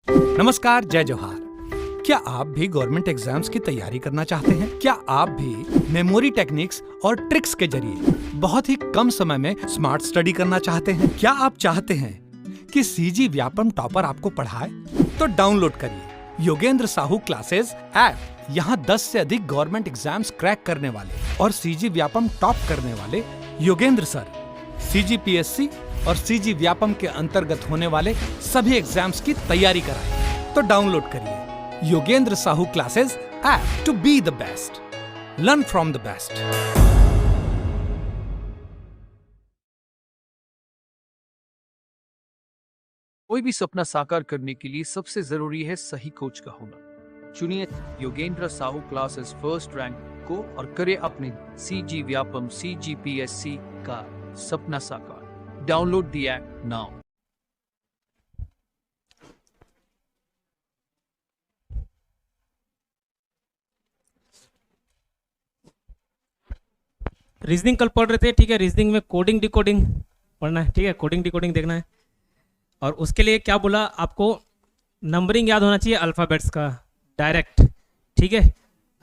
नमस्कार, जय जोहार। क्या आप भी गवर्नमेंट एग्जाम्स की तैयारी करना चाहते हैं? क्या आप भी मेमोरी टेक्निक्स और ट्रिक्स के जरिए बहुत ही कम समय में स्मार्ट स्टडी करना चाहते हैं? क्या आप चाहते हैं कि सीजी व्यापम टॉपर आपको पढ़ाए? तो डाउनलोड करिए योगेंद्र साहू क्लासेस ऐप। यहाँ 10 से अधिक गवर्नमेंट एग्जाम्स क्रैक करने वाले और सीजी व्यापम टॉप करने वाले योगेंद्र सर सीजीपीएससी और सीजी व्यापम के अंतर्गत होने वाले सभी एग्जाम्स की तैयारी कराएं। तो डाउनलोड करिए Yogendra Sahu classes app to be the best, learn from the best. कोई भी सपना साकार करने के लिए सबसे जरूरी है सही कोच का होना। चुनिए Yogendra Sahu classes first rank को और करे अपने सीजी व्यापम सीजीपीएससी का सपना साकार। Download the app now. Reasoning कल पढ़ रहे थे, ठीक है। रीजनिंग में कोडिंग डिकोडिंग पढ़ना है, ठीक है। कोडिंग डिकोडिंग देखना है और उसके लिए क्या बोला आपको, नंबरिंग याद होना चाहिए अल्फ़ाबेट्स का डायरेक्ट, ठीक है।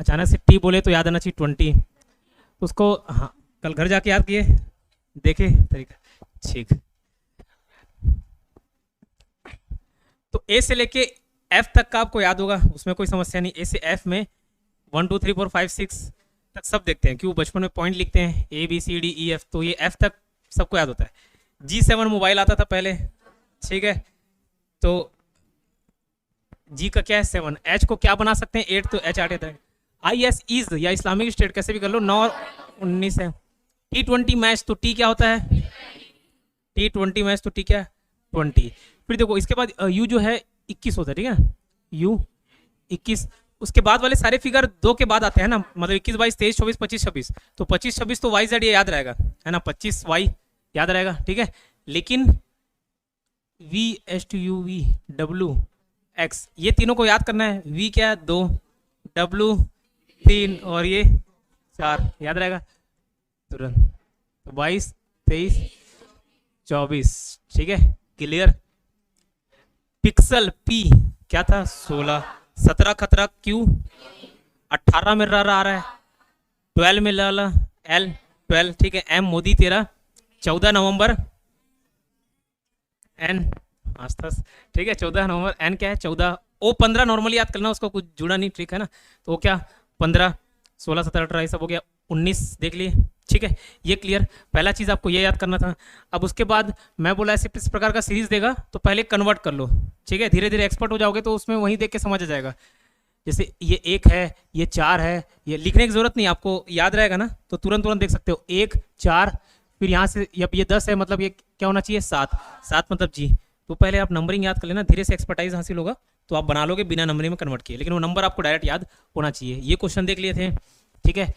अचानक से टी बोले तो याद आना चाहिए 20, उसको हाँ कल घर जाके याद किए, देखे तरीका, ठीक। तो ए से लेके एफ तक का आपको याद होगा, उसमें कोई समस्या नहीं। ए से एफ में 1 2 3 4 5 6 तक सब देखते हैं, क्यों बचपन में पॉइंट लिखते हैं A B C D E F, तो ये एफ तक सबको याद होता है। G7 मोबाइल आता था पहले, ठीक है। तो जी का क्या है 7, एच को क्या बना सकते हैं 8, तो एच 8 है। IS इज या इस्लामिक स्टेट कैसे भी कर लो, 9 और 19 है। T20 मैच, तो टी क्या होता है T20 मैच, तो टी क्या है 20। फिर देखो इसके बाद यू जो है 21 होता है, ठीक है। यू 21, उसके बाद वाले सारे फिगर 2 के बाद आते हैं ना, मतलब 21 22 23 24 25 26, तो 25 26 तो वाई जेड ये याद रहेगा, है ना, 25 वाई याद रहेगा, ठीक है। लेकिन V H two you V W x ये तीनों को याद करना है। वी क्या है 2, डब्ल्यू 3 और ये 4 याद रहेगा तुरंत। 22 23 24, ठीक है, क्लियर। पिक्सल पी क्या था 16, 17 खतरा क्यू, 18 में र आ रहा है, 12 में ल एल 12, ठीक है। एम मोदी 13, 14 नवंबर एन आस्तास, ठीक है। 14 नवंबर एन क्या है 14। ओ 15 नॉर्मली याद करना, उसको कुछ जुड़ा नहीं, ट्रिक है ना। तो वो क्या 15 16 17 18 सब हो गया, 19 देख लिए, ठीक है। ये क्लियर, पहला चीज़ आपको ये याद करना था। अब उसके बाद मैं बोला ऐसे इस प्रकार का सीरीज देगा तो पहले कन्वर्ट कर लो, ठीक है। धीरे धीरे एक्सपर्ट हो जाओगे तो उसमें वहीं देख के समझ आ जाएगा। जैसे ये 1 है, ये 4 है, ये लिखने की जरूरत नहीं, आपको याद रहेगा ना, तो तुरंत तुरंत देख सकते हो। 1 4, फिर यहाँ से अब ये 10 है, मतलब ये क्या होना चाहिए 7 7 मतलब जी। तो पहले आप नंबरिंग याद कर लेना, धीरे से एक्सपर्टाइज हासिल होगा तो आप बना लोगे बिना नंबरिंग में कन्वर्ट किए, लेकिन वो नंबर आपको डायरेक्ट याद होना चाहिए। ये क्वेश्चन देख लिए थे, ठीक है।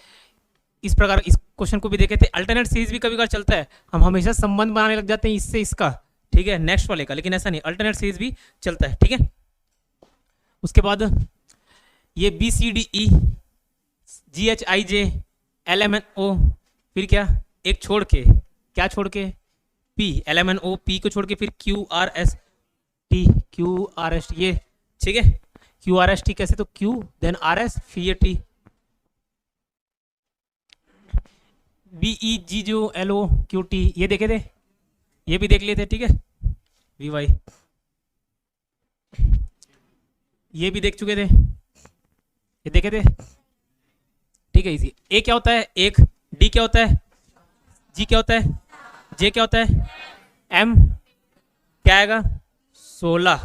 इस प्रकार इस क्वेश्चन को भी देखे थे। अल्टरनेट सीरीज भी कभी कभार चलता है, हम हमेशा संबंध बनाने लग जाते हैं इससे इसका, ठीक है, नेक्स्ट वाले का, लेकिन ऐसा नहीं, अल्टरनेट सीरीज भी चलता है, ठीक है। उसके बाद ये B C D E G H I J L M N O, फिर क्या एक छोड़ के, क्या छोड़ के P, L M N O P को छोड़ के फिर Q R S T, Q R S T, ये ठीक है। क्यू आर एस टी कैसे, तो क्यू देन आर एस फिर ये टी, बी ई जी जो एल ओ क्यू टी, ये देखे थे, ये भी देख लिए थे, ठीक है। वी वाई ये भी देख चुके थे, ये देखे थे, ठीक है। इसी ए क्या होता है 1, डी क्या होता है, जी क्या होता है, जे क्या होता है, एम क्या आएगा 16,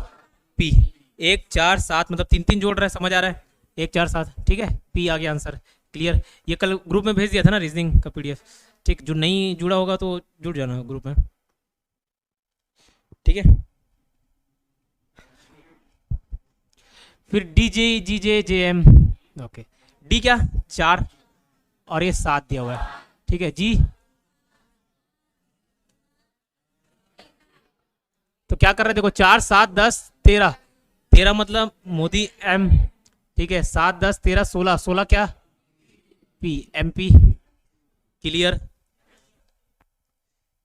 पी 1 4 7 मतलब 3 3 जोड़ रहा है, समझ आ रहा है 1 4 7, ठीक है। पी आ गया आंसर, क्लियर। ये कल ग्रुप में भेज दिया था ना रीजनिंग का पीडीएफ, ठीक। जो नहीं जुड़ा होगा तो जुड़ जाना ग्रुप में, ठीक है। फिर डी जे जी जे जे एम, ओके। डी क्या 4 और ये 7 दिया हुआ है, ठीक है। जी तो क्या कर रहे हैं, देखो 4 7 10 13, 13 मतलब मोदी एम, ठीक है। 7 10 13 16, 16 क्या पी, एम पी, क्लियर,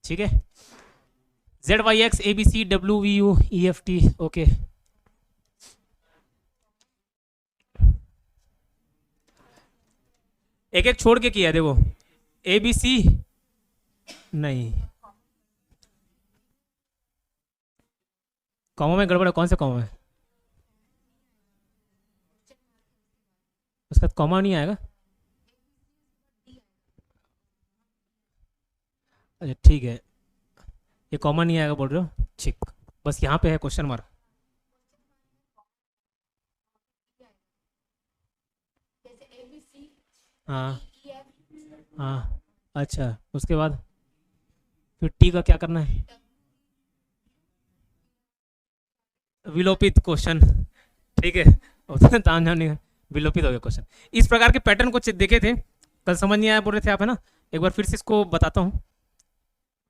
ठीक है। Z Y X A B C W V U E F T, okay. एक एक छोड़ के किया है, देखो ए बी सी नहीं, कॉमा में गड़बड़ है, कौन से कॉमा में? उसका कॉमा नहीं आएगा। अच्छा ठीक है, ये कॉमा नहीं आएगा बोल रहे हो, ठीक, बस यहाँ पे है क्वेश्चन मार्क। हाँ हाँ, अच्छा उसके बाद फिर टी का क्या करना है? विलोपित क्वेश्चन, ठीक है, विलोपित हो गया क्वेश्चन। इस प्रकार के पैटर्न को देखे थे कल, समझ नहीं आया बोल रहे थे आप, है ना? एक बार फिर से इसको बताता हूँ,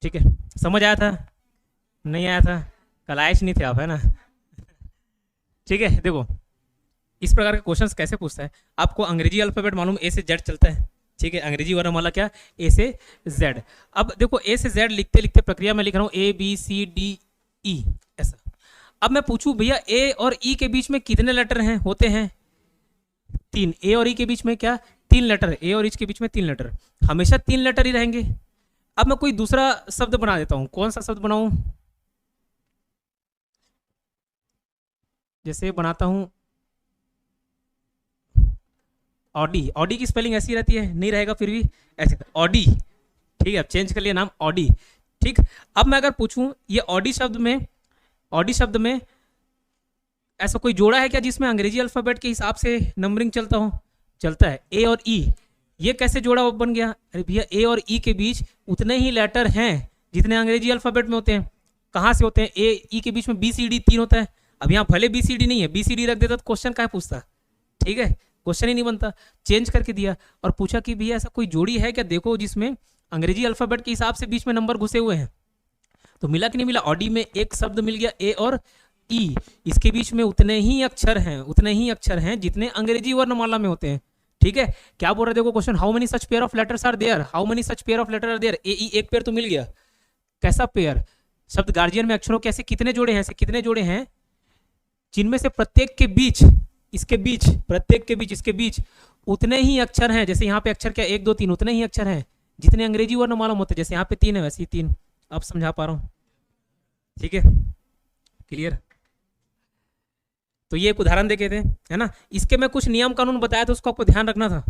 ठीक है? समझ आया था? नहीं आया था? कल आए नहीं थे आप, है ना? ठीक है, देखो इस प्रकार के क्वेश्चंस कैसे पूछता है। आपको अंग्रेजी अल्फाबेट मालूम, ए से जेड चलता है, ठीक है? अंग्रेजी वर्णमाला क्या? ए से जेड। अब देखो ए से जेड लिखते लिखते प्रक्रिया में लिख रहा हूँ ए बी सी डी ई, ऐसा। अब मैं पूछूं भैया ए और ई के बीच में कितने लेटर हैं, होते हैं? 3। ए और ई के बीच में क्या? 3 लेटर है। ए और ई के बीच में 3 लेटर, हमेशा 3 लेटर ही रहेंगे। अब मैं कोई दूसरा शब्द बना देता हूं, कौन सा शब्द बनाऊं? जैसे बनाता हूं ऑडी। ऑडी की स्पेलिंग ऐसी रहती है, नहीं रहेगा फिर भी ऐसे ऑडी, ठीक है? अब चेंज कर लिया नाम ऑडी, ठीक। अब मैं अगर पूछूं ये ऑडी शब्द में ऐसा कोई जोड़ा है क्या जिसमें अंग्रेजी अल्फाबेट के हिसाब से नंबरिंग चलता हो? चलता है। ए और ई, ये कैसे जोड़ा बन गया? अरे भैया ए और ई के बीच उतने ही लेटर हैं जितने अंग्रेजी अल्फाबेट में होते हैं। कहाँ से होते हैं? ए ई के बीच में बी सी डी 3 होता है। अब यहाँ भले बी सी डी नहीं है, बी सी डी रख देता तो क्वेश्चन क्या पूछता, ठीक है? क्वेश्चन ही नहीं बनता। चेंज करके दिया और पूछा कि भैया ऐसा कोई जोड़ी है क्या, देखो जिसमें अंग्रेजी अल्फाबेट के हिसाब से बीच में नंबर घुसे हुए हैं। तो मिला कि नहीं मिला? ऑडी में एक शब्द मिल गया ए और ई, इसके बीच में उतने ही अक्षर हैं जितने अंग्रेजी वर्णमाला में होते हैं, ठीक है? क्या बोल रहे देखो question, how many such pair of letters are there, how many such pair of letter are there. A E एक पेयर तो मिल गया, कैसा पेयर? शब्द गार्जियन में अक्षरों के ऐसे कितने जोड़े हैं, ऐसे कितने जोड़े हैं जिनमें से प्रत्येक के बीच इसके बीच उतने ही अक्षर हैं। जैसे यहाँ पे अक्षर क्या 1 2 3, उतने ही अक्षर हैं जितने अंग्रेजी वर्णमाला में होते हैं। जैसे यहाँ पे 3 है, वैसे ही 3। अब समझा पा रहा हूँ, ठीक है? क्लियर? तो ये एक उदाहरण देखे थे, है ना? इसके मैं कुछ नियम कानून बताया था, उसको आपको ध्यान रखना था।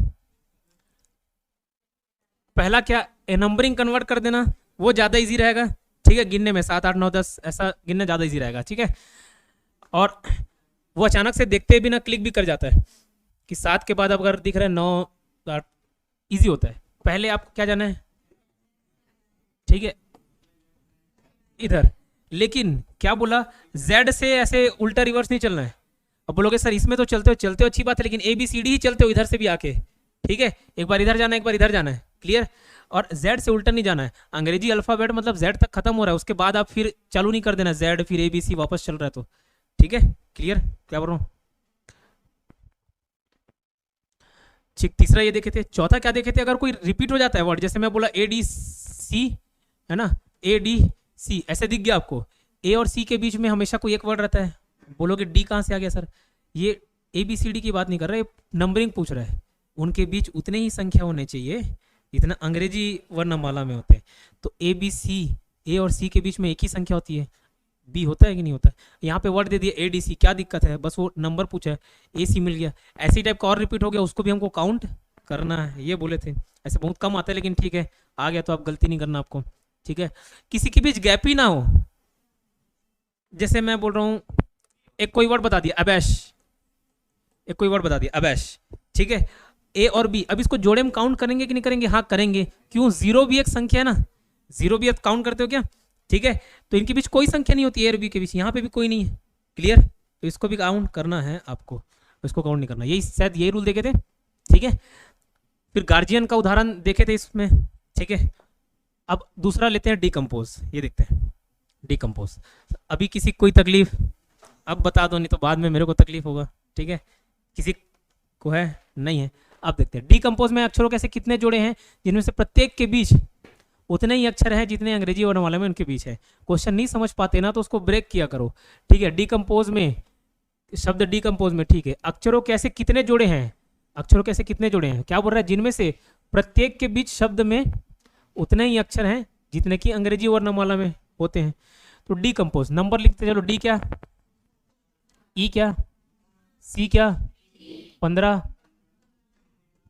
पहला क्या, नंबरिंग कन्वर्ट कर देना, वो ज्यादा इजी रहेगा, ठीक है? गिनने में 7 8 9 10 ऐसा गिनना ज्यादा इजी रहेगा, ठीक है? और वो अचानक से देखते बिना क्लिक भी कर जाता है कि 7 के बाद अब अगर दिख रहा है 9 8, इजी होता है। पहले आपको क्या जाना है, ठीक है? इधर, लेकिन क्या बोला, जेड से ऐसे उल्टा रिवर्स नहीं चलना है। अब बोलोगे सर इसमें तो चलते हो अच्छी बात है, लेकिन ए बी सी डी ही चलते हो इधर से भी आके, ठीक है? एक बार इधर जाना है, एक बार इधर जाना है, क्लियर? और जेड से उल्टा नहीं जाना है। अंग्रेजी अल्फाबेट मतलब जेड तक खत्म हो रहा है, उसके बाद आप फिर चालू नहीं कर देना जेड फिर ए बी सी वापस चल रहा है, तो ठीक है? क्लियर? क्या बोल रहा हूँ? ठीक, तीसरा ये देखे थे। चौथा क्या देखे थे, अगर कोई रिपीट हो जाता है वर्ड, जैसे मैं बोला ए डी सी, है ना? ए डी सी ऐसे दिख गया आपको, ए और सी के बीच में हमेशा कोई एक वर्ड रहता है। बोलोगे डी कहाँ से आ गया सर? ये ए बी सी डी की बात नहीं कर रहा है, नंबरिंग पूछ रहा है। उनके बीच उतने ही संख्या होने चाहिए जितना अंग्रेजी वर्णमाला में होते हैं। तो ए बी सी, ए और सी के बीच में एक ही संख्या होती है, बी होता है कि नहीं होता है? यहाँ पे वर्ड दे दिया ए डी सी, क्या दिक्कत है? बस वो नंबर पूछा है, ए सी मिल गया। ऐसी टाइप का और रिपीट हो गया, उसको भी हमको काउंट करना है, ये बोले थे। ऐसे बहुत कम आता है, लेकिन ठीक है, आ गया तो आप गलती नहीं करना आपको, ठीक है? किसी के बीच गैप ही ना हो। जैसे मैं बोल रहा हूँ, एक कोई वर्ड बता दिया अबैश, एक कोई वर्ड बता दिया अबैश, ठीक है? ए और बी, अब इसको जोड़े में काउंट करेंगे कि नहीं करेंगे? हाँ करेंगे। क्यों? जीरो भी एक संख्या है ना, जीरो भी काउंट करते हो क्या? ठीक है? तो इनके बीच कोई संख्या नहीं होती है, ए और बी के बीच, यहाँ पे भी कोई नहीं है, क्लियर? तो इसको भी काउंट करना है आपको, इसको काउंट नहीं करना। यही शायद यही रूल देखे थे, ठीक है? फिर गार्जियन का उदाहरण देखे थे इसमें, ठीक है? अब दूसरा लेते हैं डिकम्पोज, ये देखते हैं डिकम्पोज। अभी किसी कोई तकलीफ? अब बता दो, नहीं तो बाद में मेरे को तकलीफ होगा, ठीक है? किसी को है? नहीं है? अब देखते हैं डिकम्पोज में अक्षरों के ऐसे कितने जोड़े हैं जिनमें से प्रत्येक के बीच उतने ही अक्षर हैं जितने अंग्रेजी वर्णमाला में उनके बीच है। क्वेश्चन नहीं समझ पाते ना तो उसको ब्रेक किया करो, ठीक है? डिकम्पोज में, शब्द डिकम्पोज में, ठीक है? अक्षरों के ऐसे कितने जोड़े हैं, अक्षरों के ऐसे कितने जोड़े हैं? क्या बोल रहा है? जिनमें से प्रत्येक के बीच शब्द में उतने ही अक्षर हैं जितने कि अंग्रेजी वर्णमाला में होते हैं। तो डीकम्पोज नंबर लिखते चलो। डी क्या, ई क्या, सी क्या, 15,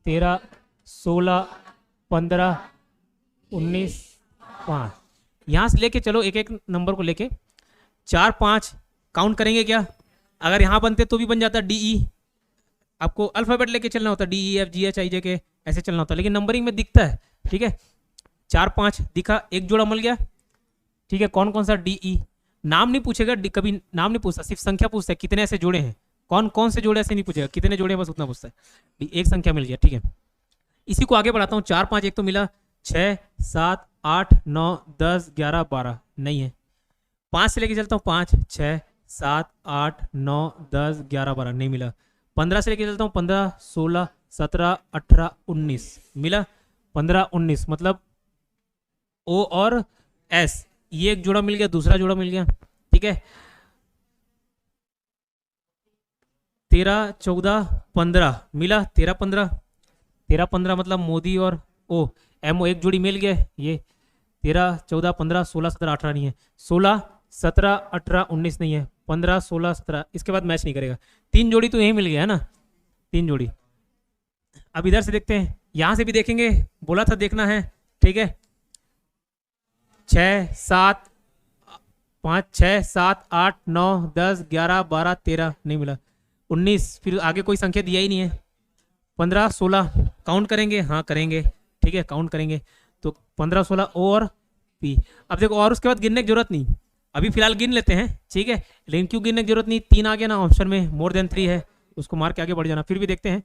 13, 16, 15, 19, 5। यहाँ से लेके चलो एक एक नंबर को लेके 4, 5 काउंट करेंगे क्या? अगर यहाँ बनते तो भी बन जाता डी ई, आपको अल्फाबेट लेके चलना होता, D E F G H I J K ऐसे चलना होता, लेकिन नंबरिंग में दिखता है। ठीक है, 4, 5 दिखा, एक जोड़ा मिल गया। ठीक है, कौन कौन सा डी ई, नाम नहीं पूछेगा, कभी नाम नहीं पूछता, सिर्फ संख्या पूछता है, कितने ऐसे जोड़े हैं, कौन कौन से जोड़े ऐसे नहीं पूछेगा, कितने जोड़े हैं बस उतना पूछता है। एक संख्या मिल गया। ठीक है, इसी को आगे बढ़ाता हूँ। 4, 5 एक तो मिला, 6, 7, 8, 9, 10, 11, 12 नहीं है। 5 से लेके चलता हूँ, 5, 6, 7, 8, 9, 10, 11, 12 नहीं मिला। 15 से लेके चलता हूँ, 15, 16, 17, 18, 19 मिला। 15, 19 मतलब ओ और एस, ये एक जोड़ा मिल गया, दूसरा जोड़ा मिल गया। ठीक है, 13, 14, 15 मिला। 13, 15 मतलब मोदी और ओ, एम ओ एक जोड़ी मिल गया। ये 13, 14, 15, 16, 17, 18 नहीं है। 16, 17, 18, 19 नहीं है। 15, 16, 17 इसके बाद मैच नहीं करेगा। 3 जोड़ी तो यही मिल गया है ना, 3 जोड़ी। अब इधर से देखते हैं, यहां से भी देखेंगे, बोला था देखना है। ठीक है, 6, 7, 5, 6, 7, 8, 9, 10, 11, 12, 13 नहीं मिला। 19 फिर आगे कोई संख्या दिया ही नहीं है। 15, 16 काउंट करेंगे, हाँ करेंगे। ठीक है, काउंट करेंगे तो 15, 16 ओ और पी। अब देखो, और उसके बाद गिनने की जरूरत नहीं, अभी फिलहाल गिन लेते हैं। ठीक है, लेकिन क्यों गिनने की जरूरत नहीं, 3 आ गया ना ऑप्शन में, मोर देन 3 है, उसको मार के आगे बढ़ जाना। फिर भी देखते हैं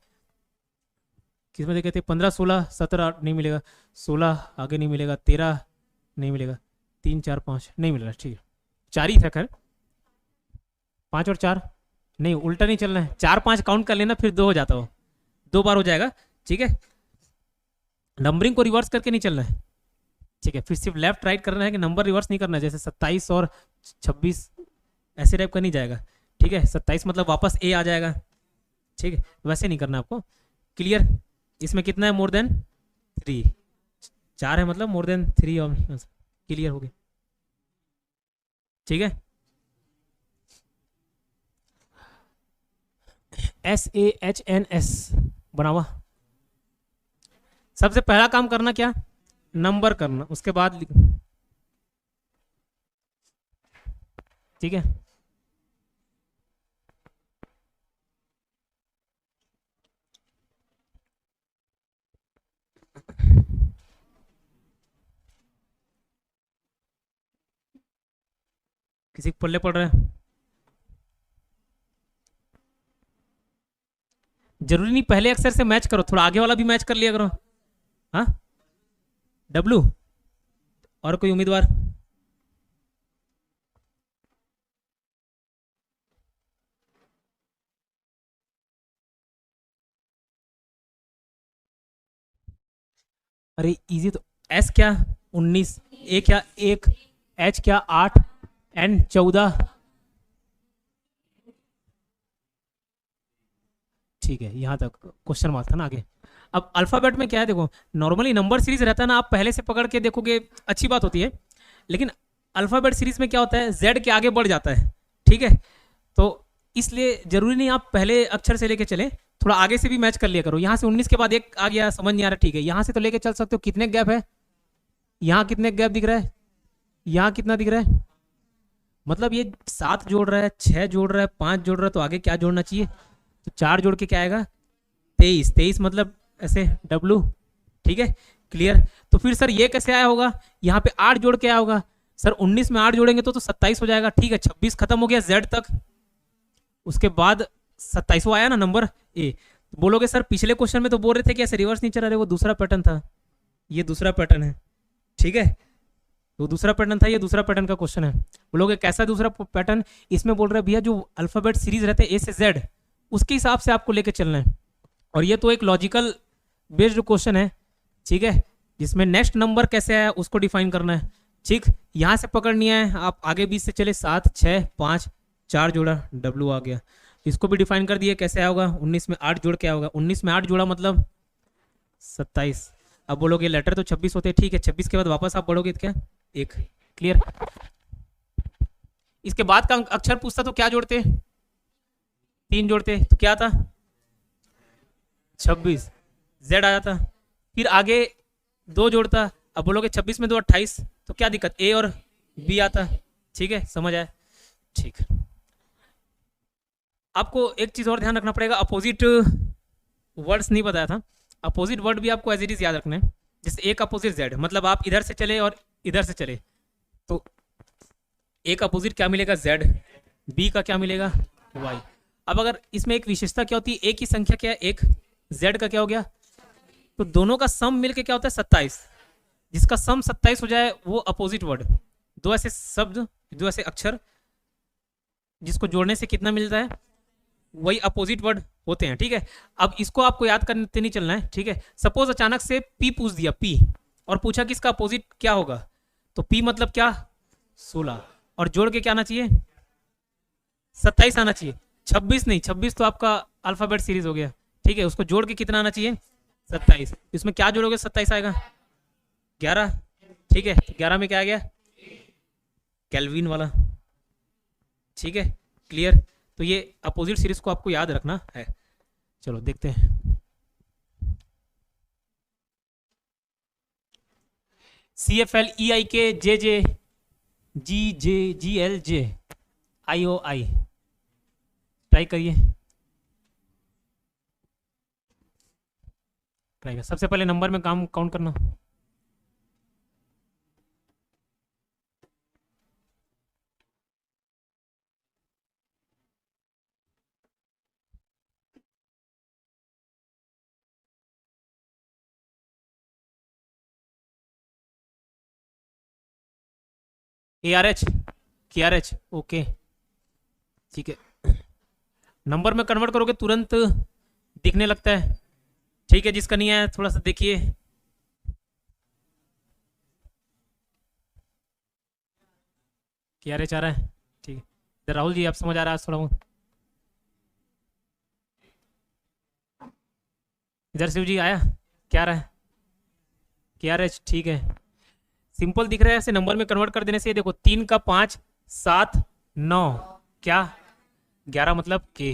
किसमें देखे थे। 15, 16, 17 नहीं मिलेगा। 16 आगे नहीं मिलेगा। 13 नहीं मिलेगा। 3, 4, 5 नहीं मिल रहा। ठीक है, 4 ही था खैर, 5 और 4 नहीं, उल्टा नहीं चलना है। 4, 5 काउंट कर लेना, फिर 2 हो जाता हो, 2 बार हो जाएगा। ठीक है, नंबरिंग को रिवर्स करके नहीं चलना है। ठीक है, फिर सिर्फ लेफ्ट राइट करना है कि नंबर रिवर्स नहीं करना है, जैसे 27 और 26 ऐसे टाइप का नहीं जाएगा। ठीक है, 27 मतलब वापस ए आ जाएगा। ठीक है, वैसे नहीं करना आपको। क्लियर? इसमें कितना है, मोर देन 3, 4 है मतलब मोर देन 3 और क्लियर हो गया। ठीक है, SAHNS बना हुआ। सबसे पहला काम करना क्या, नंबर करना, उसके बाद ठीक है। किसी पल्ले पड़ रहा है, जरूरी नहीं पहले अक्षर से मैच करो, थोड़ा आगे वाला भी मैच कर लिया करो। हाँ, डब्लू और कोई उम्मीदवार? अरे इजी तो, एस क्या 19, ए क्या 1, एच क्या 8, एन 14। ठीक है, यहां तक क्वेश्चन मार्क था ना। आगे अब अल्फाबेट में क्या है, देखो नॉर्मली नंबर सीरीज रहता है ना, आप पहले से पकड़ के देखोगे अच्छी बात होती है, लेकिन अल्फाबेट सीरीज में क्या होता है, जेड के आगे बढ़ जाता है। ठीक है, तो इसलिए जरूरी नहीं आप पहले अक्षर से लेके चले, थोड़ा आगे से भी मैच कर लिया करो। यहाँ से 19 के बाद एक आ गया, समझ नहीं आ रहा, ठीक है, यहाँ से तो लेके चल सकते हो। कितने गैप है, यहाँ कितने गैप दिख रहा है, यहाँ कितना दिख रहा है, मतलब ये 7 जोड़ रहा है, 6 जोड़ रहा है, 5 जोड़ रहा है, तो आगे क्या जोड़ना चाहिए, तो 4 जोड़ के क्या आएगा 23। 23 मतलब ऐसे डब्लू। ठीक है, क्लियर? तो फिर सर ये कैसे आया होगा, यहाँ पे 8 जोड़ के आया होगा सर, 19 में 8 जोड़ेंगे तो 27 हो जाएगा। ठीक है, 26 खत्म हो गया जेड तक, उसके बाद 27वां आया ना नंबर ए। तो बोलोगे सर पिछले क्वेश्चन में तो बोल रहे थे कि ऐसे रिवर्स नहीं चला रहे, वो दूसरा पैटर्न था, ये दूसरा पैटर्न है। ठीक है, वो दूसरा पैटर्न था, ये दूसरा पैटर्न का क्वेश्चन है। बोलोगे कैसा दूसरा पैटर्न, इसमें बोल रहे भैया जो अल्फाबेट सीरीज रहते हैं ए से जेड, उसके हिसाब से आपको लेके चलना है, और ये तो एक लॉजिकल बेस्ड क्वेश्चन है। ठीक है, जिसमें नेक्स्ट नंबर कैसे आया उसको डिफाइन करना है। ठीक, यहाँ से पकड़नी है, आप आगे 20 से चले, 7, 6, 5, 4 जोड़ा, डब्लू आ गया। इसको भी डिफाइन कर दिए कैसे आया होगा, 19 में 8 जोड़ क्या होगा, 19 में 8 जोड़ा मतलब 27, अब बोलोगे लेटर तो 26 होते हैं, ठीक है, 26 के बाद वापस आप बढ़ोगे तो क्या, एक। क्लियर। इसके बाद का अक्षर पूछता तो क्या जोड़ते, 3 जोड़ते तो क्या था, 26, जेड आ जाता। फिर आगे 2 जोड़ता, अब बोलोगे 26 में 2 28, तो क्या दिक्कत, ए और बी आता। ठीक है, समझ आया। ठीक। आपको एक चीज और ध्यान रखना पड़ेगा, अपोजिट वर्ड्स नहीं बताया था, अपोजिट वर्ड भी आपको एज इट इज याद रखना है। जैसे एक अपोजिट जेड, मतलब आप इधर से चले और इधर से चले, तो एक अपोजिट क्या मिलेगा, जेड, बी का क्या मिलेगा, वाई। अब अगर इसमें एक विशेषता क्या होती है, ए की संख्या क्या है, एक, जेड का क्या हो गया, तो दोनों का सम मिलके क्या होता है, 27। जिसका सम 27 हो जाए वो अपोजिट वर्ड। दो ऐसे शब्द, दो ऐसे अक्षर जिसको जोड़ने से कितना मिलता है, वही अपोजिट वर्ड होते हैं। ठीक है, अब इसको आपको याद करते नहीं चलना है। ठीक है, सपोज अचानक से पी पूछ दिया, पी, और पूछा कि इसका अपोजिट क्या होगा, तो पी मतलब क्या, 16, और जोड़ के क्या आना चाहिए, 27 आना चाहिए, 26 नहीं, 26 तो आपका अल्फाबेट सीरीज हो गया। ठीक है, उसको जोड़ के कितना आना चाहिए, 27। इसमें क्या जोड़ोगे, 27 आएगा, 11। ठीक है, 11 में क्या आ गया, केल्विन वाला। ठीक है, क्लियर। तो ये अपोजिट सीरीज को आपको याद रखना है। चलो देखते हैं। CFLEIK JJ GJGLJ IOI, try करिए, ट्राई कर। सबसे पहले नंबर में काम काउंट करना। ARH KRH, ओके, ठीक है। नंबर में कन्वर्ट करोगे तुरंत दिखने लगता है। ठीक है, जिसका नहीं आया थोड़ा सा देखिए। KRH आ रहा है, ठीक है। इधर राहुल जी, आप समझ आ रहा है थोड़ा बहुत। इधर शिव जी आया, क्या आ रहा है, KRH, ठीक है। सिंपल दिख रहा है, ऐसे नंबर में कन्वर्ट कर देने से। देखो 3 का 5 7 9, क्या 11 मतलब के।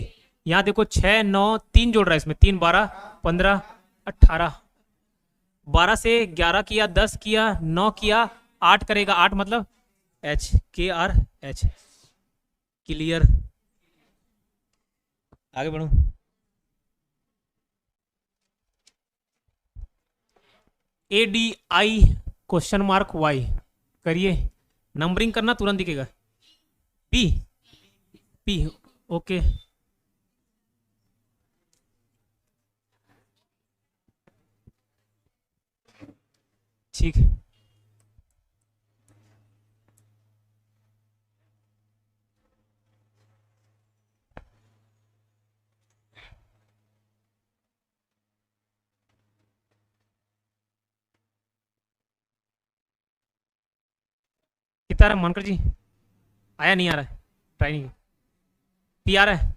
यहाँ देखो 6 9 3 जोड़ रहा है इसमें, 3 12 15 18, 12 से 11 किया, 10 किया, 9 किया, 8 करेगा, 8 मतलब H, KRH। क्लियर, आगे बढ़ो। ADI क्वेश्चन मार्क वाई करिए, नंबरिंग करना तुरंत दिखेगा। पी, पी, ओके, ठीक। कितना आ रहा है मानकर जी, आया नहीं आ रहा है, ट्राई नहीं, पी आ रहा है,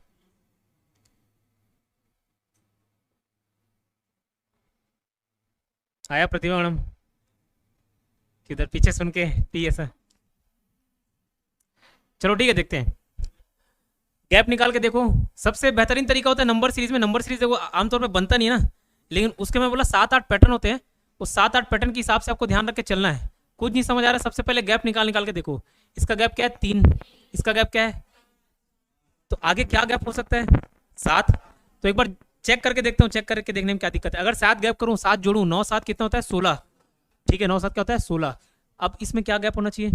आया प्रतिभा मैडम, किधर पीछे सुन के पी ऐसा। चलो ठीक है, देखते हैं। गैप निकाल के देखो, सबसे बेहतरीन तरीका होता है नंबर सीरीज में। नंबर सीरीज देखो आमतौर पे बनता नहीं है ना, लेकिन उसके मैं बोला 7-8 पैटर्न होते हैं। उस 7-8 पैटर्न के हिसाब से आपको ध्यान रख के चलना है। कुछ नहीं समझ आ रहा है, सबसे पहले गैप निकाल निकाल के देखो। इसका गैप क्या है, 3, इसका गैप क्या है, तो आगे क्या गैप हो सकता है, 7। तो एक बार चेक करके देखता हूँ, चेक करके देखने में क्या दिक्कत है। अगर 7 गैप करूँ, 7 जोड़ू, 9 7 कितना होता है, 16। ठीक है, 9 7 क्या होता है, 16। अब इसमें क्या गैप होना चाहिए,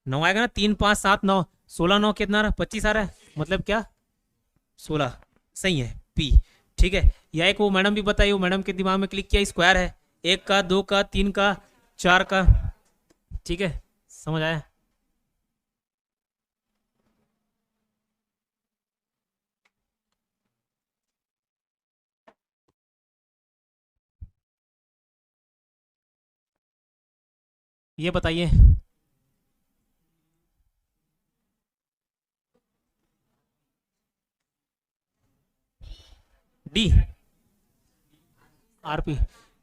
9 आएगा ना, 3 5 7 9, 16 9 कितना आ रहा है, 25 आ रहा है, मतलब क्या, 16। सही है, पी। ठीक है, या एक वो मैडम भी बताई, वो मैडम के दिमाग में क्लिक किया, स्क्वायर है, 1 का 2 का 3 का 4 का। ठीक है, समझ आया। ये बताइए, डी, आरपी।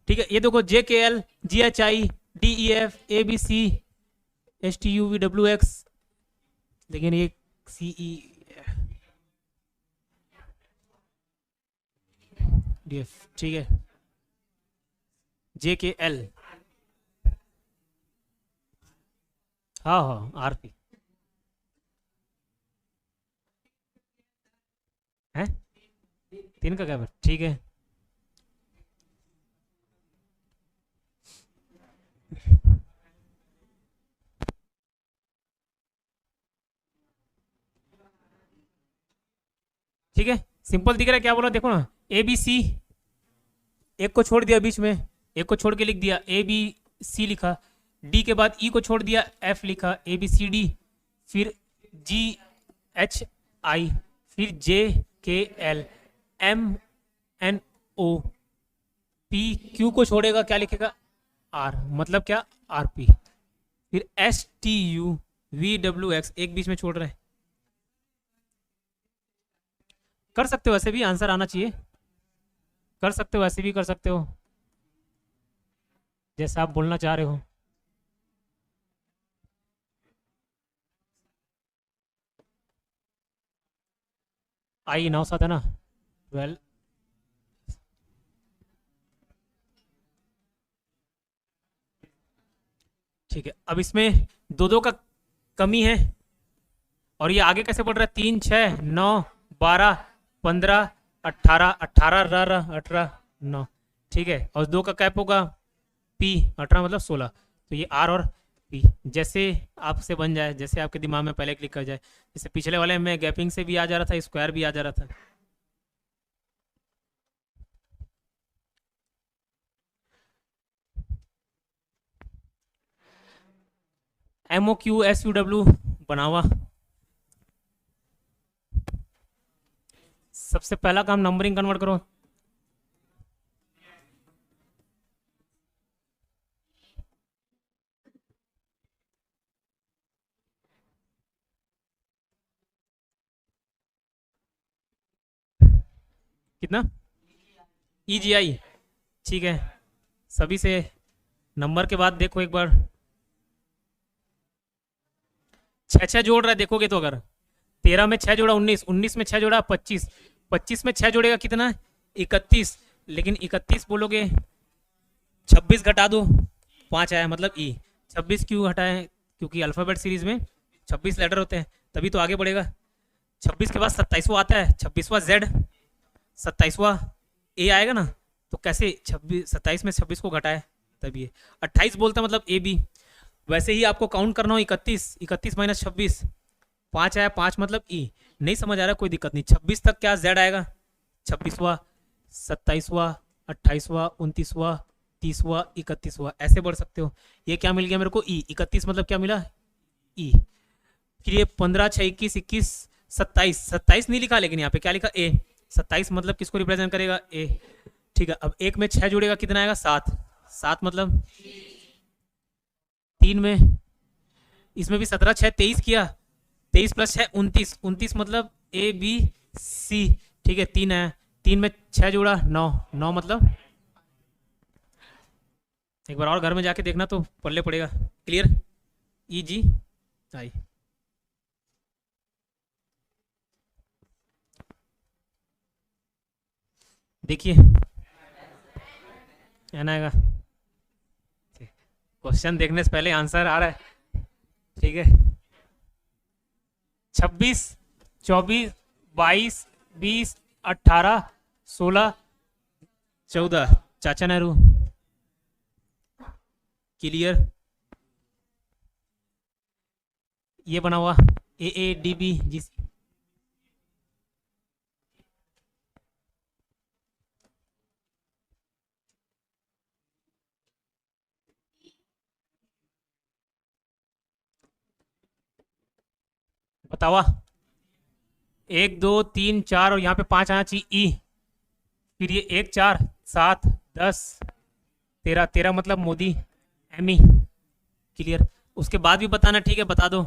ठीक है, ये देखो JKL GHI DEF ABC STUVWX, लेकिन ये CE DF, ठीक है, JKL, हाँ हाँ RP है, 3 का क्या, ठीक है। ठीक है, सिंपल दिख रहा है, क्या बोला देखो ना, ABC, एक को छोड़ दिया बीच में, एक को छोड़ के लिख दिया ABC लिखा, D के बाद E को छोड़ दिया, F लिखा, ABCD, फिर GHI, फिर JKL MNO, PQ को छोड़ेगा, क्या लिखेगा R, मतलब क्या RP, फिर STUVWX, एक बीच में छोड़ रहे हैं। कर सकते हो, ऐसे भी आंसर आना चाहिए, कर सकते हो, ऐसे भी कर सकते हो, जैसा आप बोलना चाह रहे हो। आई 9 7 है ना, 12, ठीक है। अब इसमें 2 का कमी है, और ये आगे कैसे बढ़ रहा है, 3 6 9 12 15 18 18 18 9, ठीक है, और 2 का कैप होगा P 18 मतलब 16, तो ये R और P जैसे आपसे बन जाए, जैसे आपके दिमाग में पहले क्लिक कर जाए, जैसे पिछले वाले में गैपिंग से भी आ जा रहा था, स्क्वायर भी आ जा रहा था। MOQSUW बना हुआ, सबसे पहला काम नंबरिंग कन्वर्ट करो, कितना EGI, ठीक है, सभी से नंबर के बाद देखो एक बार, 6 6 जोड़ रहा है, देखोगे तो अगर 13 में 6 जोड़ा 19, 19 में 6 जोड़ा 25, 25 में 6 जोड़ेगा कितना 31, लेकिन 31 बोलोगे 26 घटा दो 5 आया, मतलब E, 26 क्यों हटाए, क्योंकि अल्फ़ाबेट सीरीज में 26 लेटर होते हैं, तभी तो आगे बढ़ेगा। 26 के बाद 27वां आता है, 26वां Z, 27वां A आएगा ना, तो कैसे 27 में 26 को घटाए, तभी ये 28 बोलता है, मतलब AB। वैसे ही आपको काउंट करना हो 31, 31 माइनस 26, 5 आया, 5 मतलब E, नहीं समझ आ रहा, कोई दिक्कत नहीं, 26 तक क्या Z आएगा, 26वां 27वां 28वां 29वां 30वां 31वां, ऐसे बढ़ सकते हो। ये क्या मिल गया मेरे को E, 31 मतलब क्या मिला E, फिर ये 15 6 21 21 27, 27 नहीं लिखा, लेकिन यहाँ पे क्या लिखा A, 27 मतलब किसको रिप्रेजेंट करेगा A, ठीक है। अब 1 में 6 जुड़ेगा, कितना आएगा 7, 7 मतलब 3 में, इसमें भी 17 6 23 किया, 23 प्लस 6 29, 29 मतलब ABC, ठीक है, 3 है, 3 में 6 जोड़ा 9, 9 मतलब, एक बार और घर में जाके देखना तो पल्ले पड़ेगा, क्लियर, EGI। देखिए आएगा, क्वेश्चन देखने से पहले आंसर आ रहा है, ठीक है। 26 24 22 20 18 16 14, चाचा नेहरू, क्लियर, ये बना हुआ AADBGC, बतावा 1 2 3 4 और यहाँ पे 5 आना चाहिए E, फिर ये 1 4 7 10 13, 13 मतलब मोदी ME, क्लियर। उसके बाद भी बताना, ठीक है, बता दो,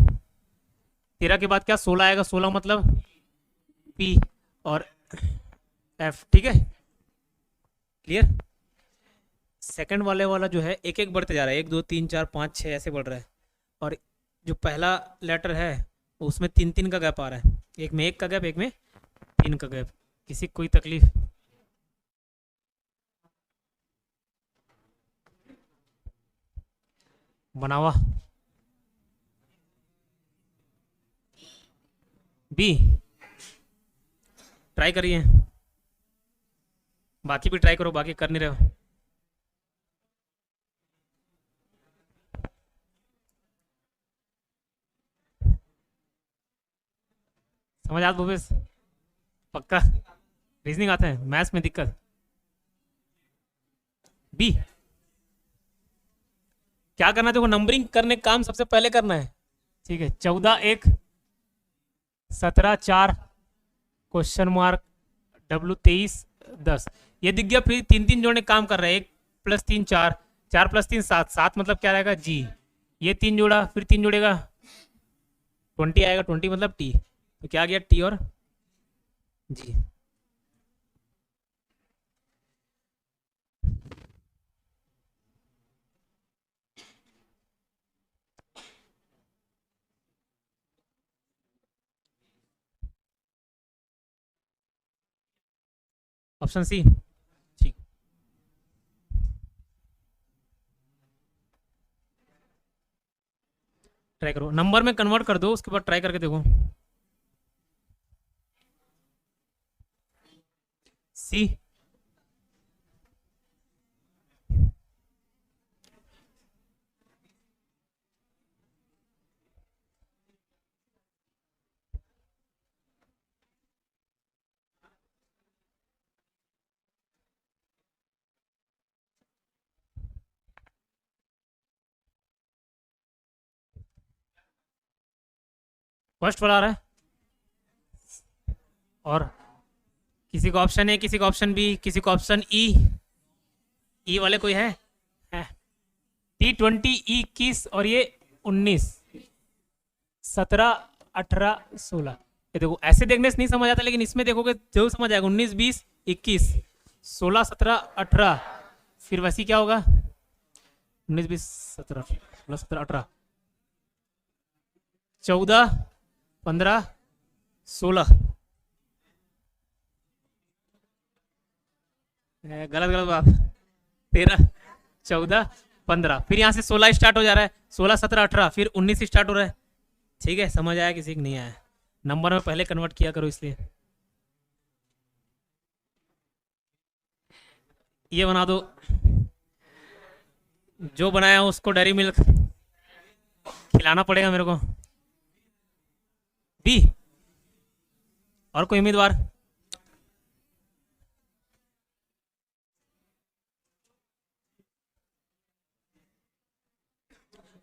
13 के बाद क्या 16 आएगा, 16 मतलब P और F, ठीक है, क्लियर। सेकंड वाले वाला जो है एक एक बढ़ते जा रहा है, 1 2 3 4 5 6 ऐसे बढ़ रहा है, और जो पहला लेटर है उसमें 3 3 का गैप आ रहा है, एक में 1 का गैप, एक में 3 का गैप। किसी को कोई तकलीफ? बनावा बी ट्राई करिए, बाकी भी ट्राई करो, बाकी कर नहीं रहे हो। समझ आत भूपेश? पक्का रीजनिंग आता है, मैथ्स में दिक्कत? बी क्या करना है देखो, नंबरिंग करने का काम सबसे पहले करना है, ठीक है। 14 1 17 4 क्वेश्चन मार्क W 23 10 ये दिख गया। फिर 3 3 जोड़ने काम कर रहे हैं, 1 + 3 4, 4 + 3 7, 7 मतलब क्या रहेगा जी, ये 3 जोड़ा, फिर 3 जोड़ेगा 20 आएगा, 20 मतलब टी, तो क्या आ गया टी और जी। ऑप्शन सी ठीक। ट्राई करो, नंबर में कन्वर्ट कर दो, उसके बाद ट्राई करके देखो। सी फर्स्ट वाला आ रहा है, और किसी को ऑप्शन ए, किसी को ऑप्शन बी, किसी को ऑप्शन ई वाले कोई है? T20 21 और ये 19 17 18 16। ये देखो ऐसे देखने से नहीं समझ आता, लेकिन इसमें देखोगे जरूर समझ आएगा। 19 20 21 16 17 18, फिर वैसी क्या होगा 19 20 17 16 17 18 14 15 16। गलत गलत बात, 13 14 15, फिर यहाँ से 16 स्टार्ट हो जा रहा है, 16 17 18, फिर 19 स्टार्ट हो रहा है। ठीक है, समझ आया किसी को नहीं आया? नंबर में पहले कन्वर्ट किया करो, इसलिए ये बना दो, जो बनाया उसको डेयरी मिल्क खिलाना पड़ेगा मेरे को। बी और कोई उम्मीदवार?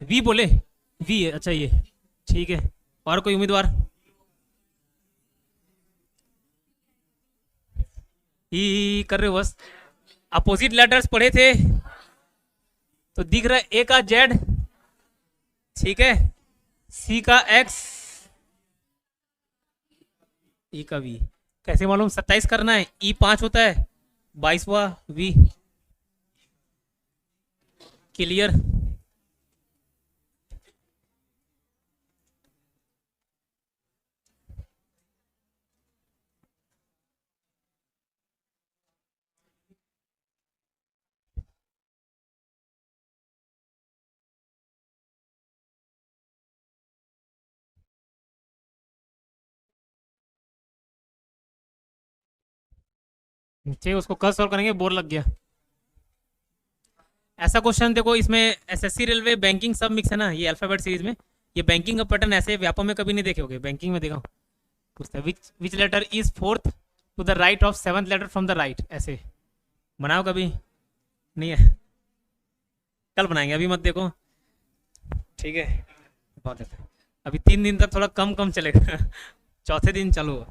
वी बोले, वी है, अच्छा ये ठीक है। और कोई उम्मीदवार? ई कर रहे हो बस, अपोजिट लेटर्स पढ़े थे तो दिख रहा है, ए का जेड, ठीक है, सी का एक्स, ई का वी। कैसे मालूम? 27 करना है, ई 5 होता है, 22वां वी। क्लियर? ठीक है, उसको कल सॉल्व करेंगे, बोर लग गया। ऐसा क्वेश्चन देखो, इसमें एसएससी रेलवे बैंकिंग सब मिक्स है ना, ये अल्फाबेट सीरीज में। ये बैंकिंग का पैटर्न ऐसे व्यापक में कभी नहीं देखे होगे, बैंकिंग में देखा पूछता है which letter is 4th to the right of 7th letter from the right. ऐसे बनाओ, कभी नहीं है, कल बनाएंगे, अभी मत देखो, ठीक है। बहुत है, अभी 3 दिन तक थोड़ा कम कम चलेगा चौथे दिन चालू